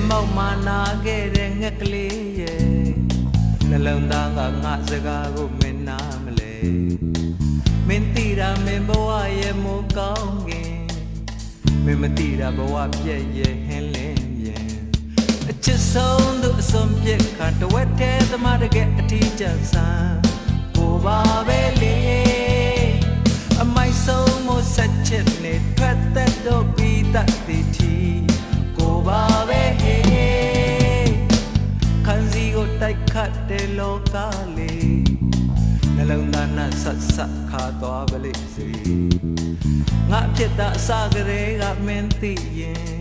မောက်မာနာခဲ့တဲ့ငှက်ကလေးရဲ့နှလုံးသားကငါစကားကိုမင်းနာမလဲမင်းသိတာမင်းဘဝရဲ့မိုးကောင်းခင်မင်းမသိတာဘဝပြည့်ရဲ့ဟင်းလင်းပြန်အချစ်ဆုံးသူအစွန်ပြစ်ခါတဝက်တဲ့သမားတကယ်အထီးကျန်ဆန်းကိုပါပဲလေအမိုက်ဆုံးမို့ဆက်ချစ်နေထွက်သက်တော့ပြီးတတ်သည်ထီကိုပါပဲဟေးခန်းစီကိုတိုက်ခတ်တဲ့လောကလေးနှလုံးသားနဲ့ဆက်ဆက်ခါသွားပါလိမ့်စေငါဖြစ်တာအစကလေးကမင်းသိရင်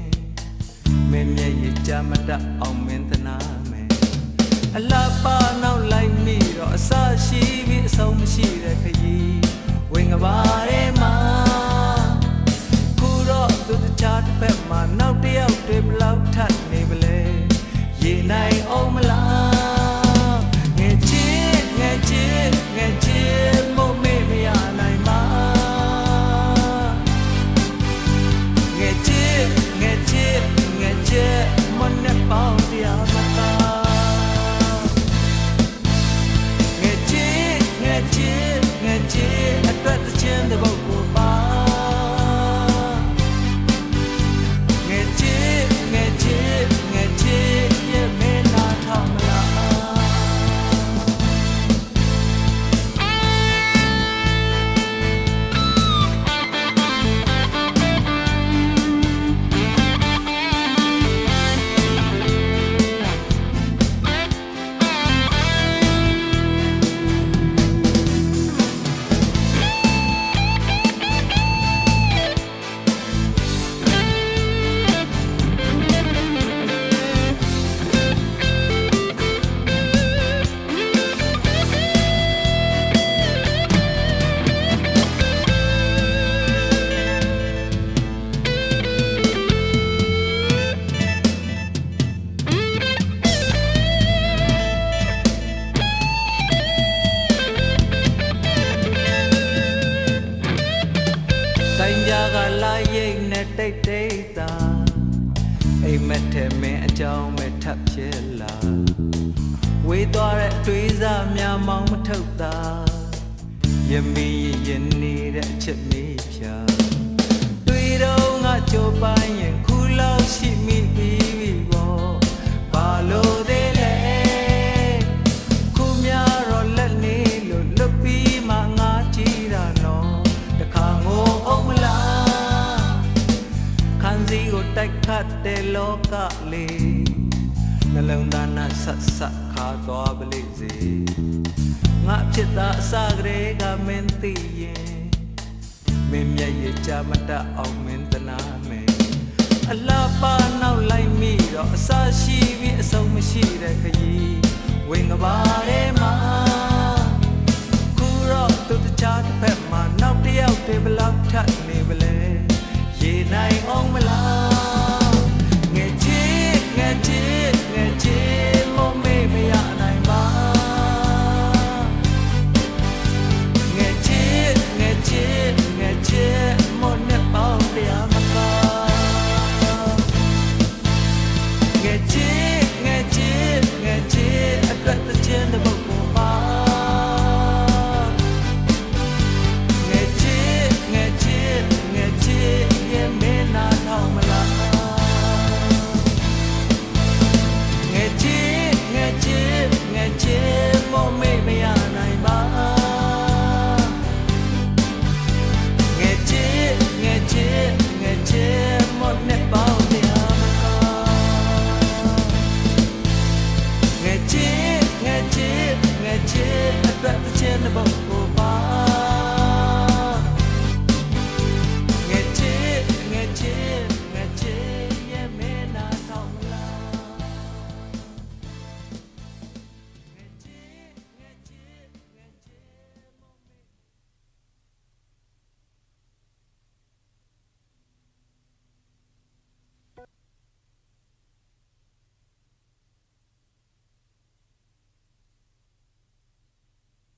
မင်းမျက်ရည်ကြမတတ်အောင်မင်းသနာမယ်အလားပါနောက်လိုက်မိတော့အစရှိပြီးအဆုံးမရှိတဲ့ခရီးဝင်ကပါရဲမှာခုတော့သူတခြားတစ်ဖက်မှာနောက်တစ်ယောက်တည်းဘလောက်ထပ်နေပလဲရေနိုင်အောင်မလားငယ်ချစ်ငယ်ချစ်ငယ်ချစ်မို့မေ့မရနိုင်ပါငယ်ချစ်ငယ်ချစ်ငယ်ချစ်မနဲ့ပေါင်းတရားမသာငယ်ချစ်ငယ်ချစ်ငယ်ချစ်အတွက်တစ်ချင်းတစ်ပုဒ်ကိုပါငယ်ချစ်ငယ်ချစ်ငယ်ချစ်ရဲ့မင်းနာထောင်မလားတိုင်းကြကလာရိတ်နဲ့တိတ်တိတ်သာအိမ်မက်ထဲမင်းအကြောင်းမဲ့ထပ်ဖြစ်လာဝေးသွားတဲ့တွေးစားများမောင်မထုတ်တာယမီရင်နေတဲ့အချက်မေးဖြာတွေးတော့ငါကြိုးပိုင်းရင်ခုလောက်ရှိမိပြီပေါ့ဘာလို့သေးလဲခုများတော့လက်နေလို့လွတ်ပြီးမှငါကြည့်တာနော်တခါငိုအောင်မလားခန်းစီကိုတိုက်ခတ်တဲ့လောကလေးနှလုံးသားနဲ့ဆက်ဆက်ခါသွားပါလိမ့်စေငါဖြစ်တာအစကလေးကမင်းသိရင်မင်းမျက်ရည်ကြမတတ်အောင်မင်းသနာမယ်အလားပါနောက်လိုက်မိတော့အစရှိပြီးအဆုံးမရှိတဲ့ခရီးဝင်ကပါရဲမှာ